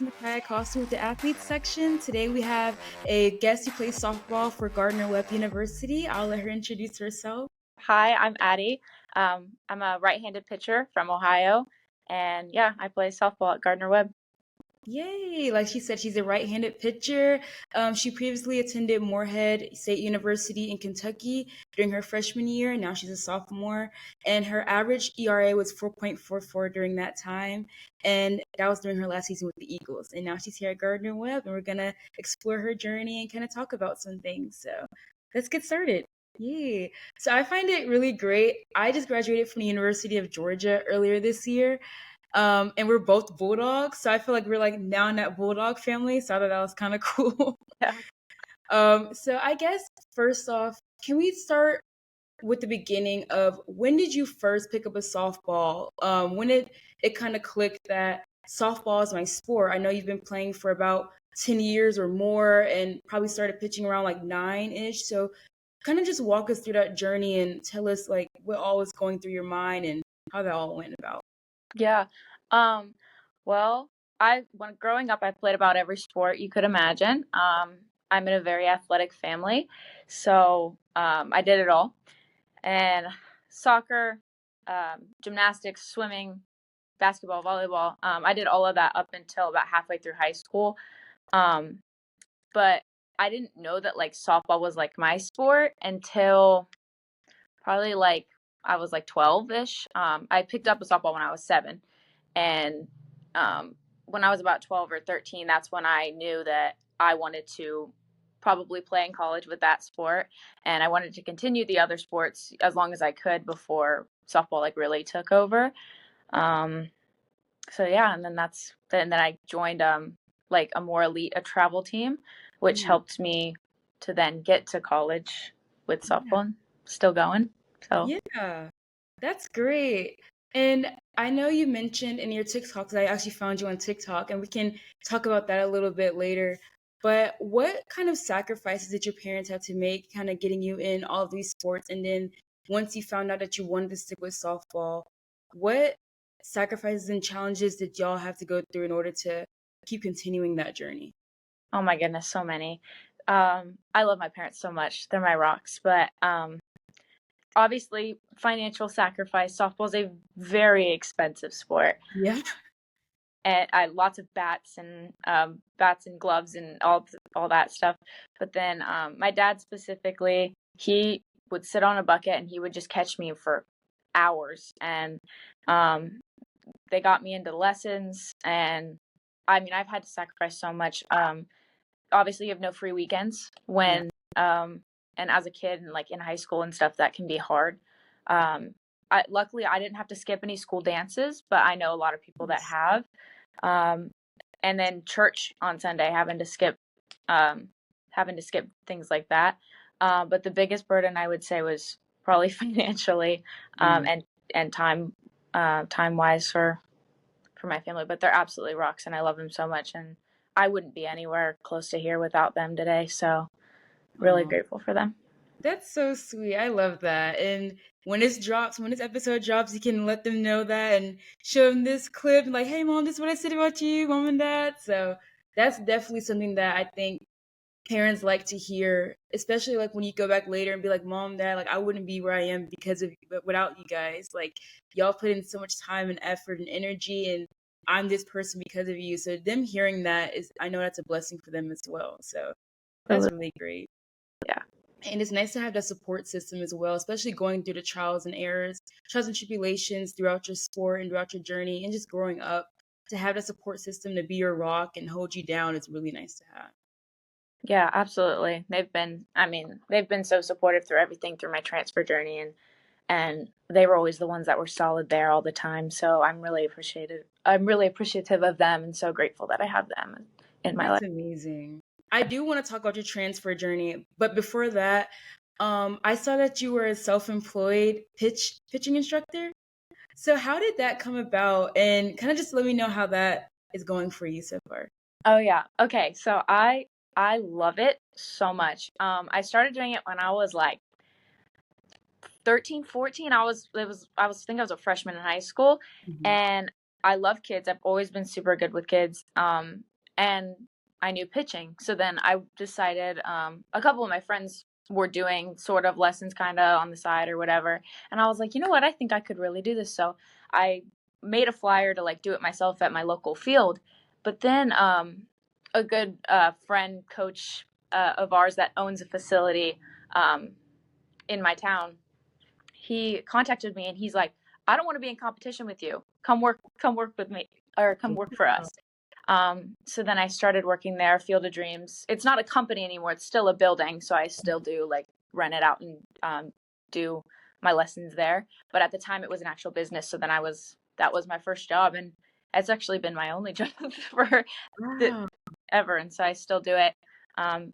Makai Acosta with the athletes section. Today we have a guest who plays softball for Gardner-Webb University. I'll let her introduce herself. Hi, I'm Addie. I'm a right-handed pitcher from Ohio, and yeah, I play softball at Gardner-Webb. Yay! Like she said, she's a right-handed pitcher. She previously attended Moorhead State University in Kentucky during her freshman year. Now she's a sophomore, and her average ERA was 4.44 during that time, and that was during her last season with the Eagles. And now she's here at Gardner-Webb, and we're gonna explore her journey and kind of talk about some things. So let's get started. Yay. So I find it really great. I just graduated from the University of Georgia earlier this year. And we're both Bulldogs, so I feel like we're like now in that Bulldog family. So I thought that was kind of cool. Yeah. So I guess first off, can we start with the beginning of when did you first pick up a softball? When did it kind of click that softball is my sport? I know you've been playing for about 10 years or more and probably started pitching around like 9-ish. So kind of just walk us through that journey and tell us like what all was going through your mind and how that all went about. Yeah. Um, well, when growing up, I played about every sport you could imagine. I'm in a very athletic family, so I did it all. And soccer, gymnastics, swimming, basketball, volleyball. I did all of that up until about halfway through high school. Um, but I didn't know that like softball was like my sport until probably like I was like 12-ish. I picked up a softball when I was 7, and when I was about 12 or 13, that's when I knew that I wanted to probably play in college with that sport, and I wanted to continue the other sports as long as I could before softball like really took over. Um, so yeah, and then I joined like a more elite a travel team, which Ooh, helped me to then get to college with yeah. softball and still going. So Yeah, that's great. And I know you mentioned in your TikTok, 'cause I actually found you on TikTok, and we can talk about that a little bit later. But what kind of sacrifices did your parents have to make, kind of getting you in all of these sports? And then once you found out that you wanted to stick with softball, what sacrifices and challenges did y'all have to go through in order to keep continuing that journey? oh my goodness, so many. I love my parents so much. They're my rocks. But obviously, financial sacrifice. Softball is a very expensive sport, Yeah. and I lots of bats and gloves and all that stuff. But then my dad specifically, he would sit on a bucket and he would just catch me for hours, and um, they got me into lessons. And I mean, I've had to sacrifice so much. Obviously, you have no free weekends Yeah. when and as a kid and like in high school and stuff, that can be hard. Luckily I didn't have to skip any school dances, but I know a lot of people that have. um, and then church on Sunday, um, having to skip things like that. But the biggest burden I would say was probably financially, Mm. and time wise for my family. But they're absolutely rocks, and I love them so much, and I wouldn't be anywhere close to here without them today. So really Oh. grateful for them. That's so sweet. I love that. And when this episode drops, you can let them know that and show them this clip, like, hey, mom, this is what I said about you, mom and dad. So that's definitely something that I think parents like to hear, especially like when you go back later and be like, mom, dad, like, I wouldn't be where I am because of but without you guys. Like, y'all put in so much time and effort and energy, and I'm this person because of you. So them hearing that is, I know that's a blessing for them as well. So that's really great. Yeah. And it's nice to have that support system as well, especially going through the trials and errors, trials and tribulations throughout your sport and throughout your journey and just growing up. To have that support system to be your rock and hold you down is really nice to have. Yeah, absolutely. They've been so supportive through everything through my transfer journey, and they were always the ones that were solid there all the time. So I'm really appreciative of them and so grateful that I have them in my That's life. amazing. I do want to talk about your transfer journey, but before that, I saw that you were a self-employed pitching instructor. So how did that come about? And kind of just let me know how that is going for you so far. Oh yeah. Okay. So I love it so much. I started doing it when I was like 13, 14. I think I was a freshman in high school, Mhm. and I love kids. I've always been super good with kids. And I knew pitching. So then I decided, a couple of my friends were doing sort of lessons kind of on the side or whatever. And I was like, you know what? I think I could really do this. So I made a flyer to like do it myself at my local field. But then a good friend, coach of ours that owns a facility um, in my town, he contacted me and he's like, I don't want to be in competition with you. Come work with me, or come work for us. So then I started working there, Field of Dreams. It's not a company anymore. It's still a building. So I still do like rent it out and do my lessons there. But at the time it was an actual business. So then that was my first job. And it's actually been my only job for the, Wow. ever. And so I still do it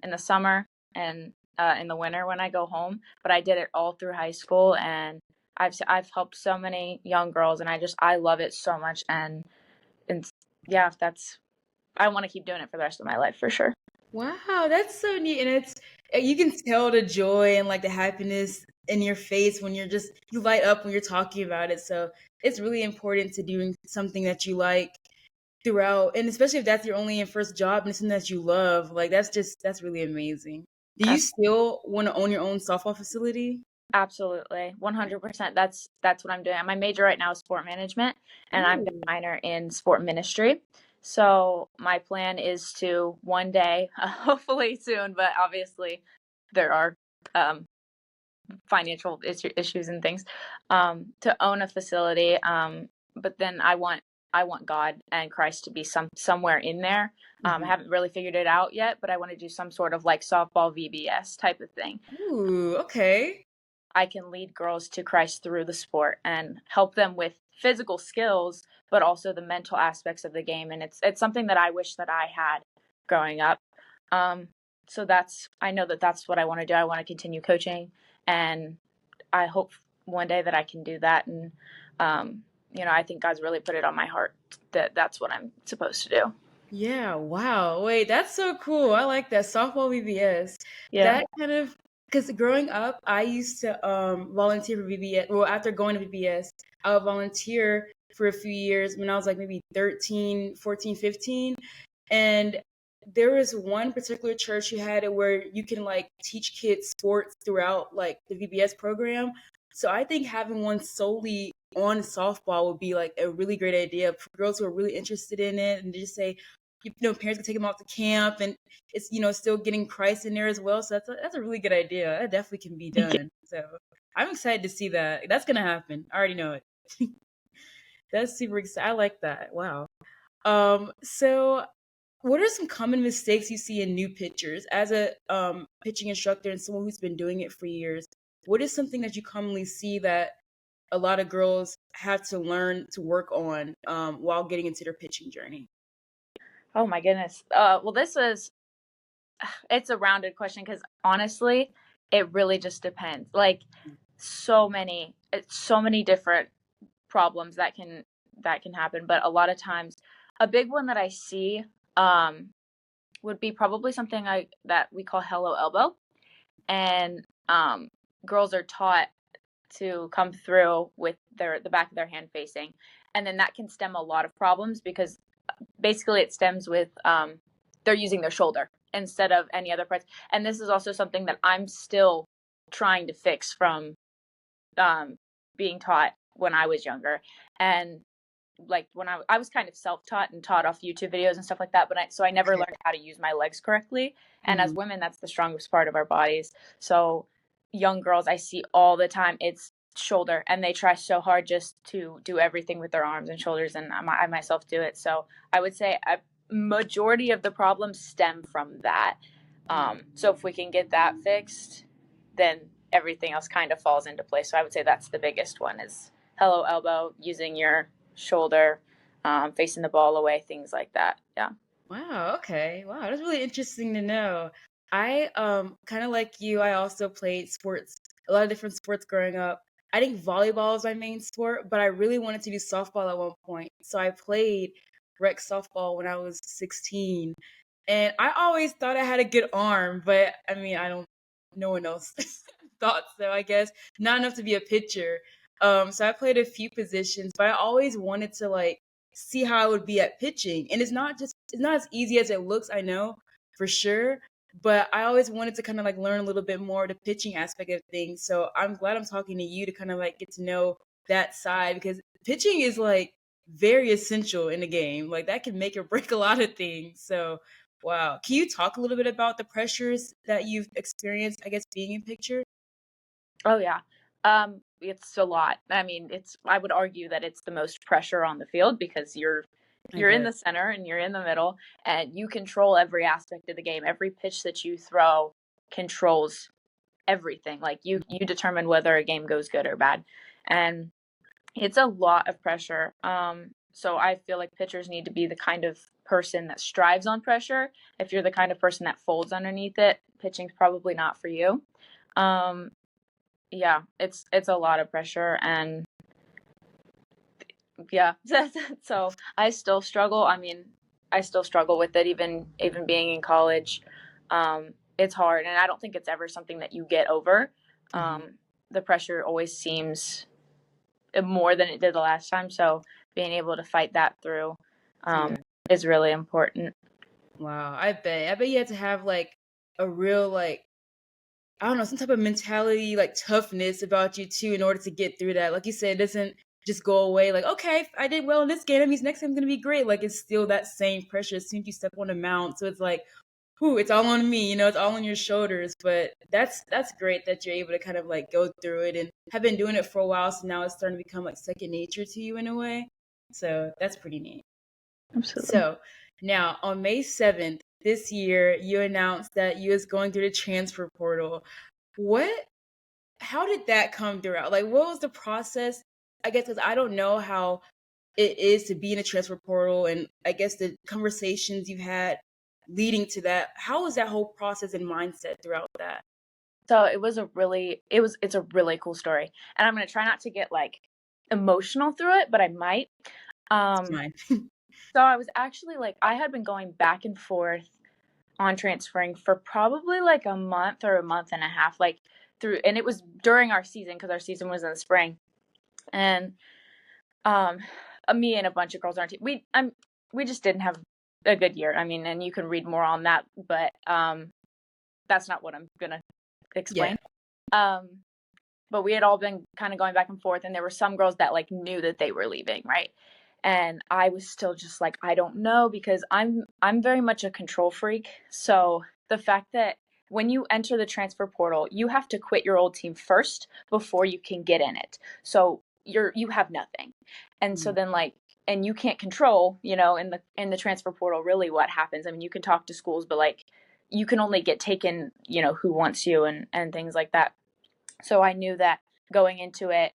in the summer and in the winter when I go home. But I did it all through high school, and I've helped so many young girls, and I love it so much. And yeah, that's I want to keep doing it for the rest of my life for sure. Wow, that's so neat. And it's you can tell the joy and like the happiness in your face when you light up when you're talking about it. So it's really important to doing something that you like throughout, and especially if that's your only and first job and something that you love. Like that's really amazing. Do you still want to own your own softball facility? Absolutely. 100%. That's what I'm doing. My major right now is sport management, and I'm a Ooh. minor in sport ministry. So my plan is to one day, hopefully soon, but obviously there are um, financial issues and things, to own a facility. But then I want God and Christ to be somewhere in there. I Mhm. haven't really figured it out yet, but I want to do some sort of like softball VBS type of thing. Ooh, okay. I can lead girls to Christ through the sport and help them with physical skills, but also the mental aspects of the game. And it's something that I wish that I had growing up. Um, so I know that that's what I want to do. I want to continue coaching, and I hope one day that I can do that. And I think God's really put it on my heart that that's what I'm supposed to do. Yeah, wow. Wait, that's so cool. I like that. Softball VBS. Yeah. That kind of because growing up, I used to volunteer for VBS. Well, after going to VBS, I would volunteer for a few years when I was like maybe 13, 14, 15. And there was one particular church who had it where you can like teach kids sports throughout like the VBS program. So I think having one solely on softball would be like a really great idea for girls who are really interested in it, and just say, parents can take them off to camp, and it's still getting Christ in there as well. So that's a really good idea. That definitely can be done. So I'm excited to see that. That's gonna happen. I already know it. That's super exciting. I like that. Wow. So what are some common mistakes you see in new pitchers as a pitching instructor and someone who's been doing it for years? What is something that you commonly see that a lot of girls have to learn to work on while getting into their pitching journey? Oh my goodness. Well, it's a rounded question because honestly, it really just depends. Like so many different problems that can happen, but a lot of times, a big one that I see um, would be probably something that we call hello elbow, and girls are taught to come through with the back of their hand facing, and then that can stem a lot of problems because basically it stems with they're using their shoulder instead of any other parts. And this is also something that I'm still trying to fix from um, being taught when I was younger. And like when I was kind of self-taught and taught off YouTube videos and stuff like that, but so I never learned how to use my legs correctly. And as Mhm. women, that's the strongest part of our bodies. So young girls I see all the time, it's shoulder, and they try so hard just to do everything with their arms and shoulders, and I myself do it. So I would say a majority of the problems stem from that. So if we can get that fixed, then everything else kind of falls into place. So I would say that's the biggest one is hello elbow, using your shoulder, facing the ball away, things like that. Yeah. Wow, okay. Wow, that's really interesting to know. I kind of like you, I also played sports, a lot of different sports growing up. I think volleyball is my main sport, but I really wanted to do softball at one point. So I played rec softball when I was 16. And I always thought I had a good arm, but I mean, I don't no one else thought so, I guess. Not enough to be a pitcher. So I played a few positions, but I always wanted to like see how I would be at pitching. And it's not as easy as it looks, I know, for sure. But I always wanted to kind of like learn a little bit more the pitching aspect of things. So I'm glad I'm talking to you to kind of like get to know that side, because pitching is like very essential in the game. Like that can make or break a lot of things. So wow. Can you talk a little bit about the pressures that you've experienced, I guess, being in picture? Oh yeah. It's a lot. I mean, I would argue that it's the most pressure on the field because I you're in bet. the center and you're in the middle and you control every aspect of the game. Every pitch that you throw controls everything. Like you determine whether a game goes good or bad. And it's a lot of pressure. So I feel like pitchers need to be the kind of person that strives on pressure. If you're the kind of person that folds underneath it, pitching's probably not for you. Um, yeah, it's a lot of pressure and yeah. So I still struggle. I mean, I still struggle with it even being in college. It's hard and I don't think it's ever something that you get over. Mhm. The pressure always seems more than it did the last time, so being able to fight that through Yeah. um is really important. Wow. I bet. I bet you had to have like a real like, I don't know, some type of mentality, like toughness about you too, in order to get through that. Like you said, it doesn't just go away. Like, okay, I did well in this game. That means next time's gonna be great. Like it's still that same pressure as soon as you step on the mound. So it's like, whew, it's all on me. You know, it's all on your shoulders. But that's great that you're able to kind of like go through it and have been doing it for a while. So now it's starting to become like second nature to you in a way. So that's pretty neat. Absolutely. So now on May 7th this year, you announced that you was going through the transfer portal. What how did that come throughout? Like, what was the process? I guess because I don't know how it is to be in a transfer portal, and I guess the conversations you've had leading to that. How was that whole process and mindset throughout that? So it's a really cool story, and I'm gonna try not to get like emotional through it, but I might. It's um fine. so I was actually like I had been going back and forth on transferring for probably like a month or a month and a half, like through, and it was during our season because our season was in the spring. And um me and a bunch of girls on our team, we just didn't have a good year. I mean, and you can read more on that, but that's not what I'm gonna Yeah. explain. um but we had all been kind of going back and forth, and there were some girls that like knew that they were leaving, right? And I was still just like, I don't know, because I'm very much a control freak. So the fact that when you enter the transfer portal, you have to quit your old team first before you can get in it. So you have nothing. And so Mm. then like, and you can't control, in the transfer portal really what happens. I mean, you can talk to schools, but like you can only get taken, who wants you and things like that. So I knew that going into it,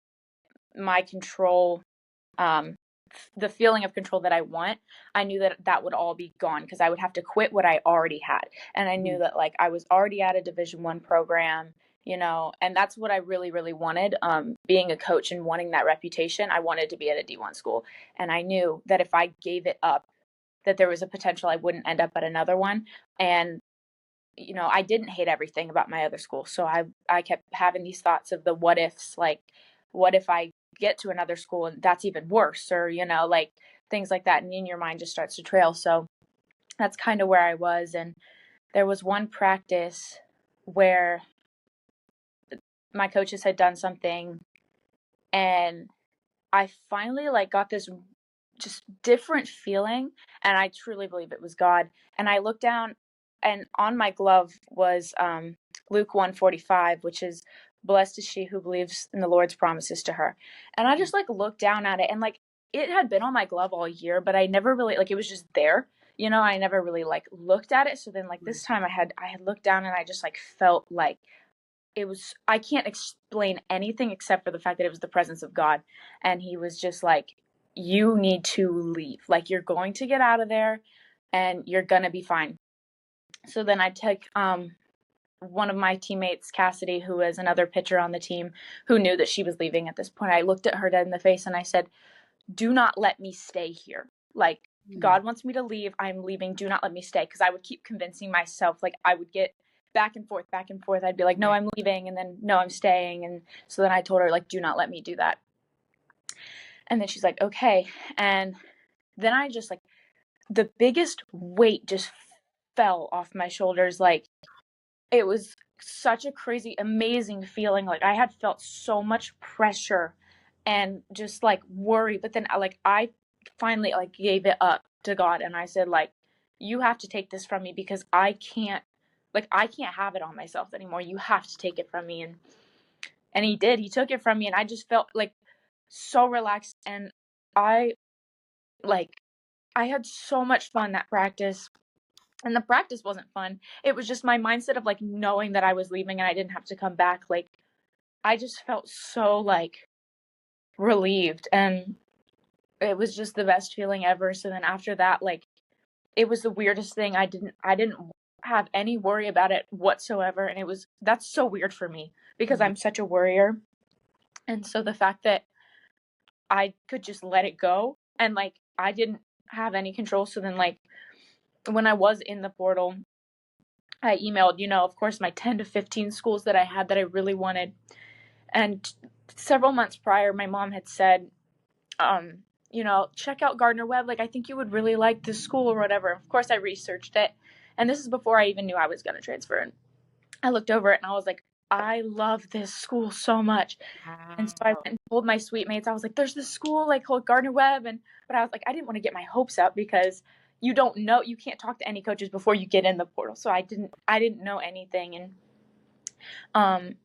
my control, um, the feeling of control that I want, I knew that that would all be gone because I would have to quit what I already had. And I knew Mhm. that like I was already at a Division 1 program, and that's what I really, really wanted. Being a coach and wanting that reputation, I wanted to be at a D1 school. And I knew that if I gave it up, that there was a potential I wouldn't end up at another one. And I didn't hate everything about my other school. So I kept having these thoughts of the what ifs, like what if I get to another school and that's even worse, or like things like that, and in your mind just starts to trail. So that's kind of where I was. And there was one practice where my coaches had done something, and I finally like got this just different feeling, and I truly believe it was God. And I looked down, and on my glove was Luke 1:45, which is blessed is she who believes in the Lord's promises to her. And I just like looked down at it, and like it had been on my glove all year, but I never really like it was just there. I never really like looked at it. So then like Right. this time I had looked down, and I just like felt like it was, I can't explain anything except for the fact that it was the presence of God. And he was just like, you need to leave. Like, you're going to get out of there and you're going to be fine. So then I took one of my teammates, Cassidy, who was another pitcher on the team, who knew that she was leaving at this point. I looked at her dead in the face and I said, do not let me stay here. Like, Mm. God wants me to leave. I'm leaving. Do not let me stay. Because I would keep convincing myself, like, I would get back and forth, back and forth. I'd be like, no, Right. I'm leaving. And then, no, I'm staying. And so then I told her, like, do not let me do that. And then she's like, okay. And then I just like the biggest weight just fell off my shoulders. Like it was such a crazy, amazing feeling. Like I had felt so much pressure and just like worry, but then I finally like gave it up to God and I said like, you have to take this from me because I can't have it on myself anymore. You have to take it from me. And he did. He took it from me and I just felt like so relaxed and I like I had so much fun that practice. And the practice wasn't fun. It was just my mindset of like knowing that I was leaving and I didn't have to come back. Like I just felt so like relieved and it was just the best feeling ever. So then after that, like it was the weirdest thing. I didn't have any worry about it whatsoever. And that's so weird for me because Mhm. I'm such a worrier. And so the fact that I could just let it go and like I didn't have any control. So then like when I was in the portal, I emailed, of course, my 10 to 15 schools that I had that I really wanted. And several months prior, my mom had said, check out Gardner-Webb. Like, I think you would really like this school or whatever. Of course, I researched it. And this is before I even knew I was going to transfer. And I looked over it and I was like, I love this school so much. And so I went Wow. and told my suite mates, I was like, there's this school like called Gardner-Webb. But I was like, I didn't want to get my hopes up because you don't know, you can't talk to any coaches before you get in the portal. So I didn't know anything. Um,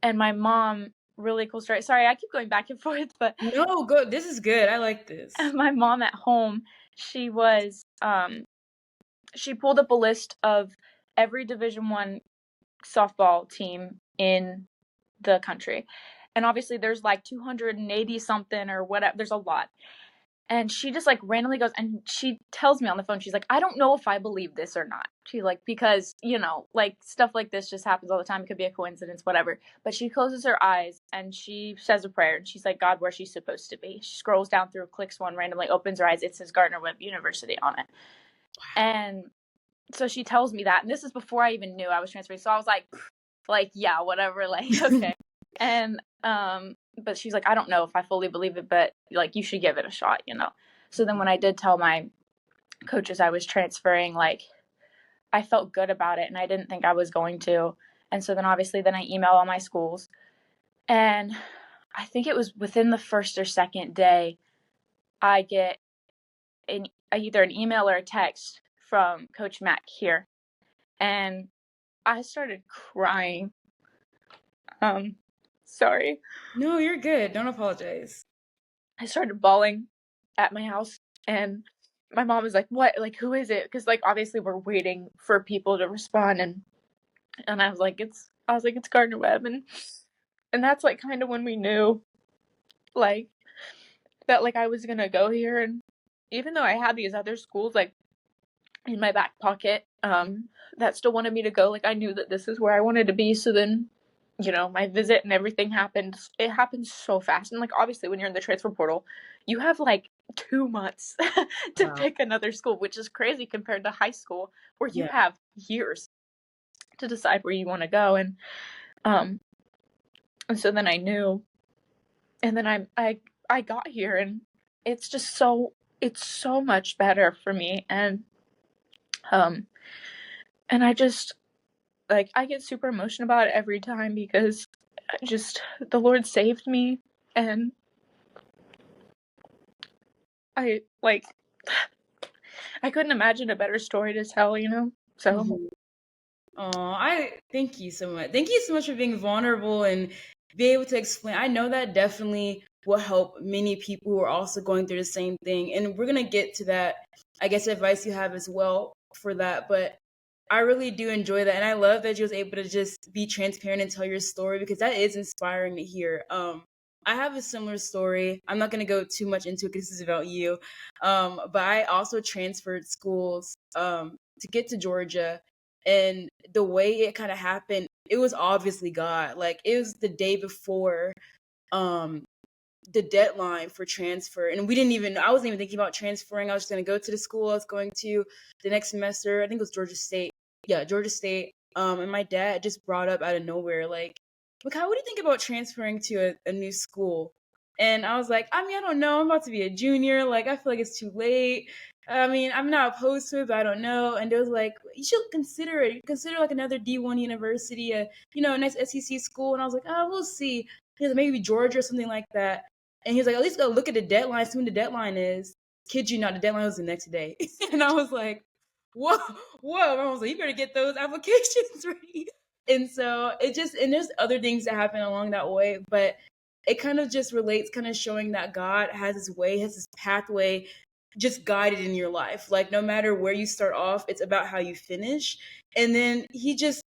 and my mom, really cool story. Sorry, I keep going back and forth, but No, good. This is good. I like this. my mom at home, she pulled up a list of every Division 1 softball team in the country. And obviously there's like 280 something or whatever. There's a lot. And she just like randomly goes and she tells me on the phone, she's like, I don't know if I believe this or not. She's like, because, like stuff like this just happens all the time. It could be a coincidence, whatever. But she closes her eyes and she says a prayer and she's like, God, where's she supposed to be? She scrolls down through, clicks one, randomly opens her eyes. It says Gardner-Webb University on it. And so she tells me that. And this is before I even knew I was transferring. So I was like, yeah, whatever. Like, okay. And, but she's like, I don't know if I fully believe it, but like, you should give it a shot. So then when I did tell my coaches I was transferring, like, I felt good about it and I didn't think I was going to. And so then obviously then I email all my schools and I think it was within the first or second day, I get either an email or a text from Coach Mack here. And I started crying. Sorry. No, you're good. Don't apologize. I started bawling at my house and my mom was like, what? Like, who is it? Because like obviously we're waiting for people to respond and I was like, it's Gardner-Webb and that's like kind of when we knew like that like I was gonna go here and even though I had these other schools like in my back pocket, that still wanted me to go, like I knew that this is where I wanted to be. So then my visit and everything happened. It happened so fast. And like obviously when you're in the transfer portal, you have like 2 months to Wow. pick another school, which is crazy compared to high school where you Yeah. have years to decide where you want to go. Um and so then I knew and then I got here and it's just it's so much better for me um and I just like I get super emotional about it every time because just the Lord saved me and I like I couldn't imagine a better story to tell. So Mhm. I thank you so much. Thank you so much for being vulnerable and be able to explain. I know that definitely will help many people who are also going through the same thing. And we're gonna get to that, I guess, advice you have as well for that. But I really do enjoy that, and I love that you was able to just be transparent and tell your story because that is inspiring to hear. I have a similar story. I'm not gonna go too much into it because this is about you. But I also transferred schools to get to Georgia, and the way it kind of happened, it was obviously God. Like it was the day before um the deadline for transfer, and I wasn't even thinking about transferring. I was just going to go to the school I was going to the next semester. I think it was Georgia State. Yeah, Georgia State. And my dad just brought up out of nowhere like, Mikhail, what do you think about transferring to a new school? And I was like, I mean, I don't know. I'm about to be a junior. Like, I feel like it's too late. I mean, I'm not opposed to it, but I don't know. And it was like, you should consider it. Consider like another D1 university, a nice SEC school. And I was like, oh, we'll see. He was like, maybe Georgia or something like that. And he was like, at least go look at the deadline, see when the deadline is. Kid you not, the deadline was the next day. And I was like, whoa, whoa. I was like, you better get those applications ready. And so and there's other things that happen along that way, but it kind of just relates, kind of showing that God has his way, has his pathway just guided in your life. Like, no matter where you start off, it's about how you finish. And then he just,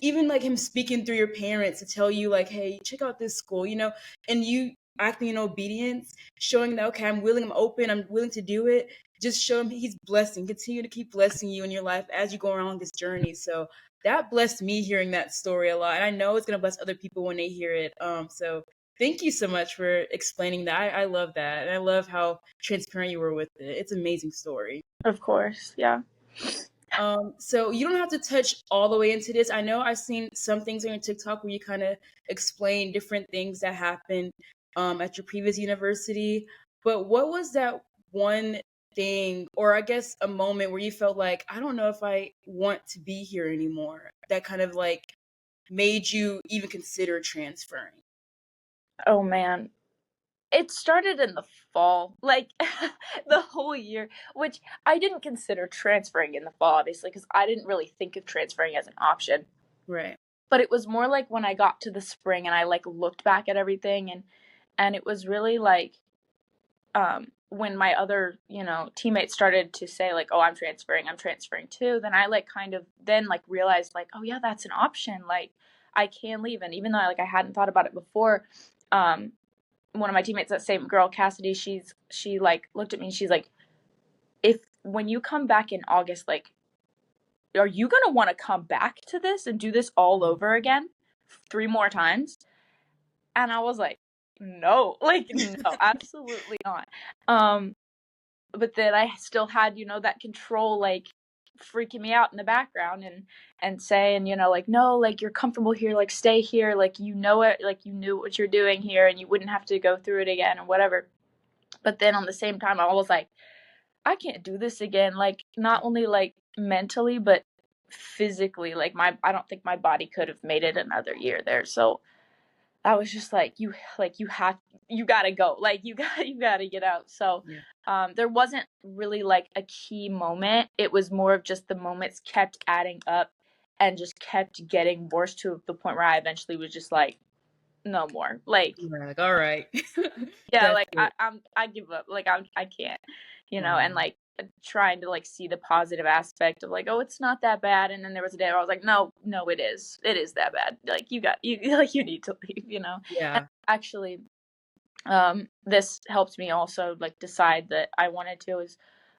even like him speaking through your parents to tell you, like, hey, check out this school, and you acting in obedience, showing that, okay, I'm open, I'm willing to do it. Just show him he's blessing, continue to keep blessing you in your life as you go around this journey. So that blessed me hearing that story a lot. And I know it's going to bless other people when they hear it. So thank you so much for explaining that. I love that. And I love how transparent you were with it. It's an amazing story. Of course, yeah. So you don't have to touch all the way into this. I know I've seen some things on your TikTok where you kind of explain different things that happened at your previous university. But what was that one thing, or I guess a moment where you felt like, I don't know if I want to be here anymore, that kind of like made you even consider transferring? Oh man. It started in the fall, like the whole year, which I didn't consider transferring in the fall, obviously, because I didn't really think of transferring as an option. Right. But it was more like when I got to the spring and I like looked back at everything, and it was really like when my other, teammates started to say like, "Oh, I'm transferring too," then I like kind of then like realized like, "Oh yeah, that's an option. Like I can leave." And even though like I hadn't thought about it before, one of my teammates, that same girl, Cassidy, she like looked at me and she's like, if when you come back in August, like, are you gonna want to come back to this and do this all over again 3 more times? And I was like, no, like no, absolutely not. But then I still had, that control like freaking me out in the background and saying, like, no, like you're comfortable here, like stay here, like you know it, like you knew what you're doing here and you wouldn't have to go through it again and whatever. But then on the same time I was like, I can't do this again, like not only like mentally but physically, like I don't think my body could have made it another year there. So I was just like, you gotta go, like you gotta get out. So there wasn't really like a key moment. It was more of just the moments kept adding up and just kept getting worse to the point where I eventually was just like, no more. Like, You're like, all right. yeah, That's like it. I give up. Like I can't, Wow. and like trying to like see the positive aspect of like, oh, it's not that bad. And then there was a day where I was like, no, it is that bad. Like you like you need to leave. And Yeah. actually, this helped me also like decide that I wanted to is,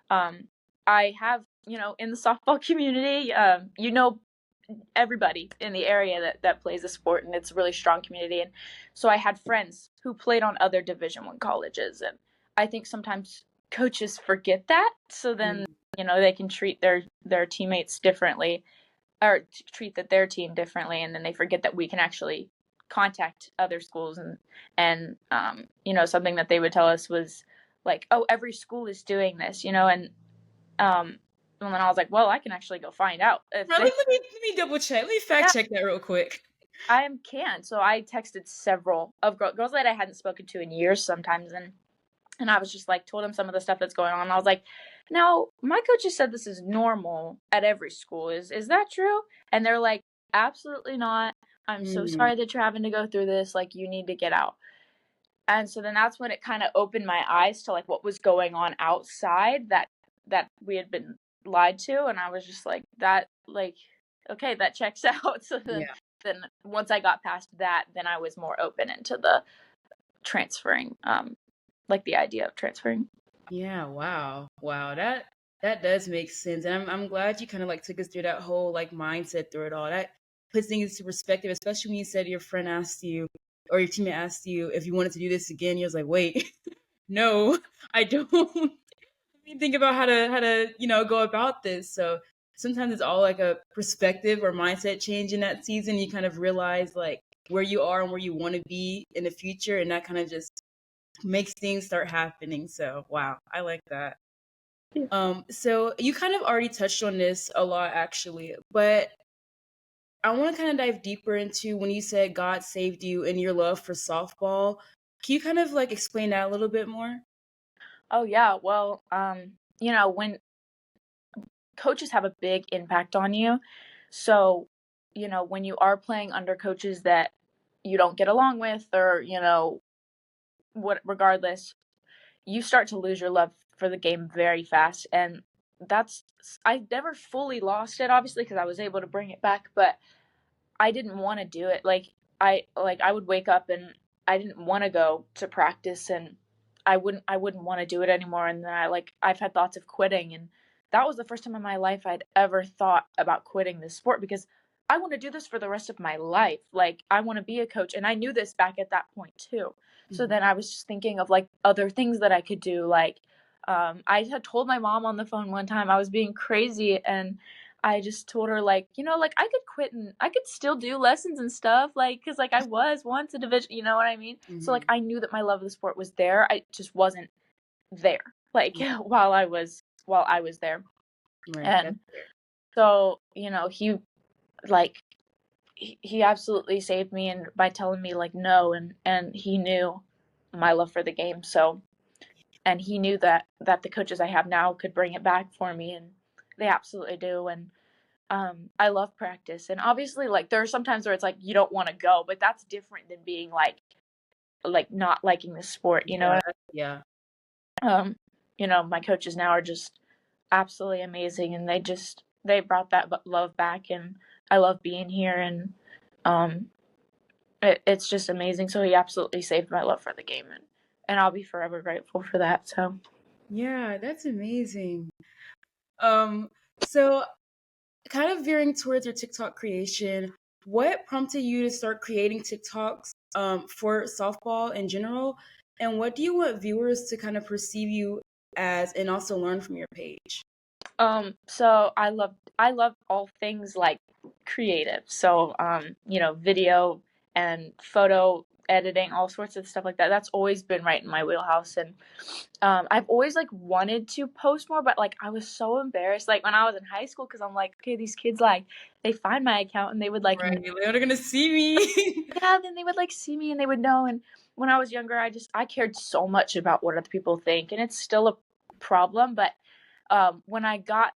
I have, in the softball community, everybody in the area that plays the sport, and it's a really strong community. And so I had friends who played on other Division 1 colleges, and I think sometimes coaches forget that. So then, Mm. they can treat their teammates differently, or treat their team differently, and then they forget that we can actually contact other schools. And something that they would tell us was like, oh, every school is doing this, and then I was like, well, I can actually go find out if Now, they. let me double check. Let me fact Yeah, check that real quick. I can. So I texted several of girls that I hadn't spoken to in years sometimes, and I was just like, told them some of the stuff that's going on. And I was like, now my coach has said this is normal at every school. Is that true? And they're like, absolutely not. I'm so Mm. sorry that you're having to go through this. Like, you need to get out. And so then that's when it kind of opened my eyes to like what was going on outside that we had been lied to. And I was just like, that, like, okay, that checks out. So Yeah. then once I got past that, then I was more open into the transferring, like the idea of transferring. Yeah. Wow. Wow. That does make sense, and I'm glad you kind of like took us through that whole like mindset through it all. That puts things into perspective, especially when you said your friend asked you, or your teammate asked you if you wanted to do this again. You was like, wait, no, I don't. Let me think about how to go about this. So sometimes it's all like a perspective or mindset change in that season. You kind of realize like where you are and where you want to be in the future, and that kind of just makes things start happening. So wow, I like that. Yeah. So you kind of already touched on this a lot actually, but I want to kind of dive deeper into when you said God saved you and your love for softball. Can you kind of like explain that a little bit more? Oh yeah. Well, when coaches have a big impact on you, so when you are playing under coaches that you don't get along with, or what, regardless, you start to lose your love for the game very fast. And that's I never fully lost it, obviously, because I was able to bring it back, but I didn't want to do it. I would wake up and I didn't want to go to practice, and I wouldn't want to do it anymore. And then I've had thoughts of quitting, and that was the first time in my life I'd ever thought about quitting this sport, because I want to do this for the rest of my life. Like, I want to be a coach, and I knew this back at that point too. So Mhm. then I was just thinking of like other things that I could do. I had told my mom on the phone one time I was being crazy, and I just told her, like, like, I could quit and I could still do lessons and stuff, like, cause like I was once a division, you know what I mean? So like Mhm. I knew that my love of the sport was there. I just wasn't there, like, Right. while I was there. Right. That's And fair. so, like he absolutely saved me, and by telling me like no, and he knew my love for the game. So, and he knew that the coaches I have now could bring it back for me, and they absolutely do. And I love practice, and obviously, like, there are some times where it's like you don't want to go, but that's different than being like not liking the sport, Yeah. Yeah. um my coaches now are just absolutely amazing, and they brought that love back, and I love being here. And um it's just amazing. So he absolutely saved my love for the game, and I'll be forever grateful for that. So Yeah, that's amazing. Um, so kind of veering towards your TikTok creation, what prompted you to start creating TikToks for softball in general? And what do you want viewers to kind of perceive you as and also learn from your page? so I love all things like creative. So video and photo editing, all sorts of stuff like that. That's always been right in my wheelhouse. And I've always like wanted to post more, but like I was so embarrassed like when I was in high school, because I'm like, okay, these kids, like, they find my account and they would like Right. They're gonna see me. yeah, then they would like see me and they would know. And when I was younger, I cared so much about what other people think, and it's still a problem. But when I got,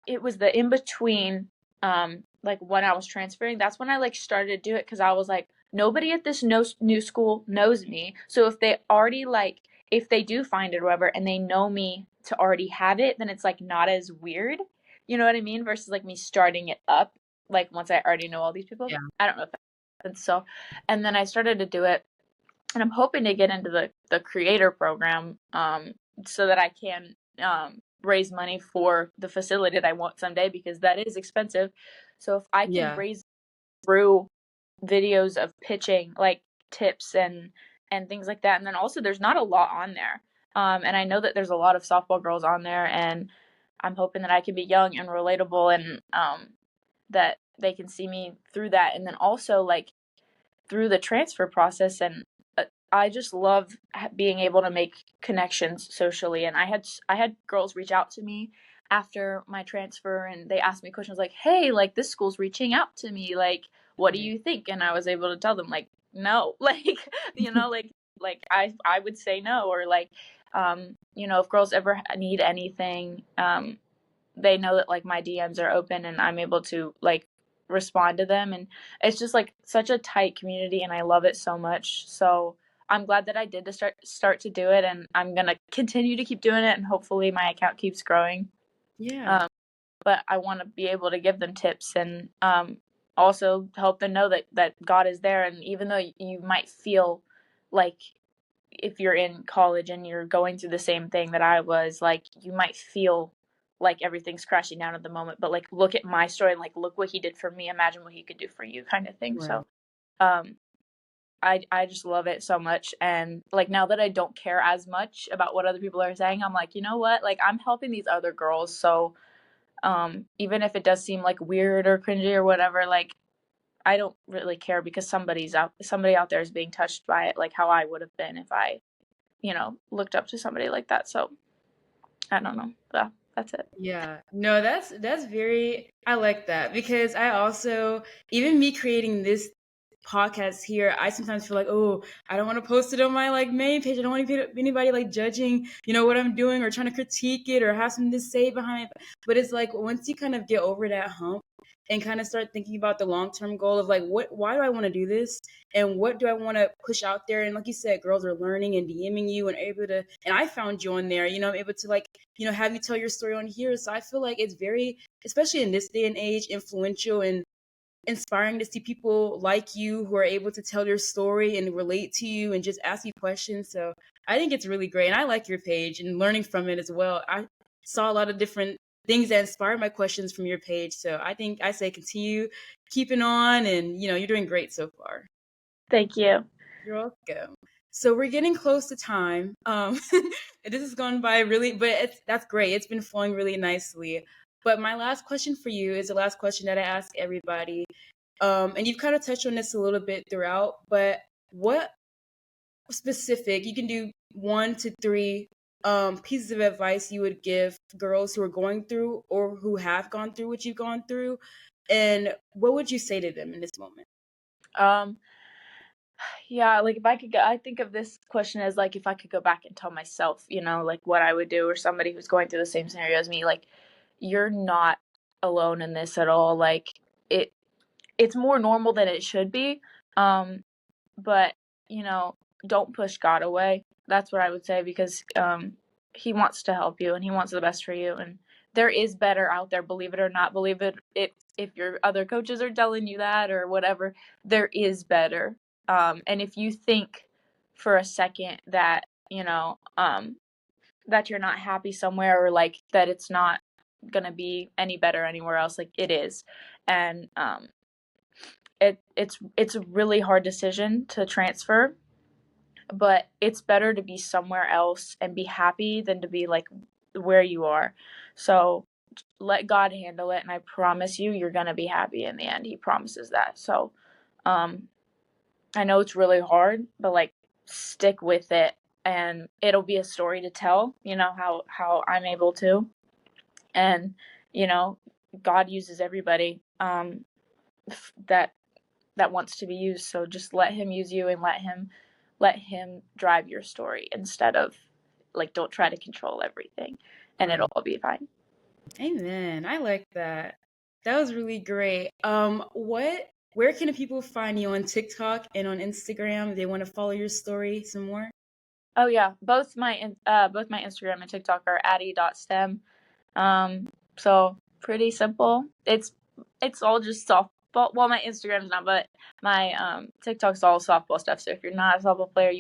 it was the in between, like when I was transferring, that's when I like started to do it, because I was like, nobody at this new school knows me. So if they already like, if they do find it or whatever, and they know me to already have it, then it's like not as weird. You know what I mean? Versus like me starting it up, like once I already know all these people. Yeah. I don't know if that happens. So, and then I started to do it, and I'm hoping to get into the creator program, so that I can raise money for the facility that I want someday, because that is expensive. So if I can Yeah. raise through videos of pitching, like tips and things like that, and then also there's not a lot on there, and I know that there's a lot of softball girls on there, and I'm hoping that I can be young and relatable, and that they can see me through that, and then also like through the transfer process. And I just love being able to make connections socially. And I had girls reach out to me after my transfer, and they asked me questions like, "Hey, like, this school's reaching out to me. Like, what do Right. you think?" And I was able to tell them like, "No." Like, I would say no. Or like, if girls ever need anything, they know that like my DMs are open, and I'm able to like respond to them. And it's just like such a tight community, and I love it so much. So I'm glad that I did to start to do it, and I'm going to continue to keep doing it, and hopefully my account keeps growing. Yeah. Um, but I want to be able to give them tips, and also help them know that God is there. And even though you might feel like, if you're in college and you're going through the same thing that I was, like, you might feel like everything's crashing down at the moment, but like look at my story, and like look what he did for me, imagine what he could do for you, kind of thing. Right. So um I just love it so much. And like now that I don't care as much about what other people are saying, I'm like, you know what? Like, I'm helping these other girls. So even if it does seem like weird or cringy or whatever, like, I don't really care, because somebody out there is being touched by it, like how I would have been if I looked up to somebody like that. So I don't know. Yeah, that's it. Yeah. No, that's very I like that because I also even me creating this podcast here, I sometimes feel like, oh, I don't want to post it on my like main page. I don't want anybody like judging, what I'm doing or trying to critique it or have something to say behind it. But it's like once you kind of get over that hump and kind of start thinking about the long-term goal of like why do I want to do this and what do I want to push out there, and like you said, girls are learning and DMing you and able to, and I found you on there, I'm able to like have you tell your story on here. So I feel like it's very, especially in this day and age, influential and inspiring to see people like you who are able to tell your story and relate to you and just ask you questions. So I think it's really great. And I like your page and learning from it as well. I saw a lot of different things that inspired my questions from your page. So I think I say continue keeping on, and you're doing great so far. Thank you. You're welcome. So we're getting close to time. This has gone by really, but that's great. It's been flowing really nicely. But my last question for you is the last question that I ask everybody. And you've kind of touched on this a little bit throughout, but what specific, you can do 1 to 3 pieces of advice you would give girls who are going through or who have gone through what you've gone through, and what would you say to them in this moment? Yeah, like if I could go, I think of this question as like if I could go back and tell myself, like what I would do, or somebody who's going through the same scenario as me, like you're not alone in this at all. Like it's more normal than it should be. But don't push God away. That's what I would say, because he wants to help you and he wants the best for you, and there is better out there, believe it or not. Believe it if your other coaches are telling you that or whatever, there is better. And if you think for a second that that you're not happy somewhere, or like that it's not gonna be any better anywhere else, like it is. And it's a really hard decision to transfer, but it's better to be somewhere else and be happy than to be like where you are. So let God handle it, and I promise you, you're gonna be happy in the end. He promises that. So I know it's really hard, but like stick with it, and it'll be a story to tell, how I'm able to. And God uses everybody that wants to be used. So just let him use you, and let him drive your story, instead of like, don't try to control everything, and Right. it'll all be fine. Amen. I like that. That was really great. Where can people find you on TikTok and on Instagram if they want to follow your story some more? Oh yeah, both my Instagram and TikTok are Addie.Stem. So pretty simple. It's all just softball. Well, my Instagram's not, but my TikTok's all softball stuff. So if you're not a softball player,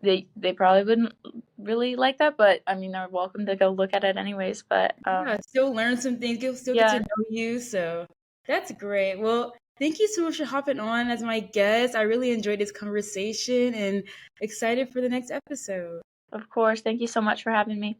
they probably wouldn't really like that. But I mean, they're welcome to go look at it anyways. But Yeah, still learn some things. You'll still get to yeah, know you. So that's great. Well, thank you so much for hopping on as my guest. I really enjoyed this conversation and excited for the next episode. of course. Thank you so much for having me.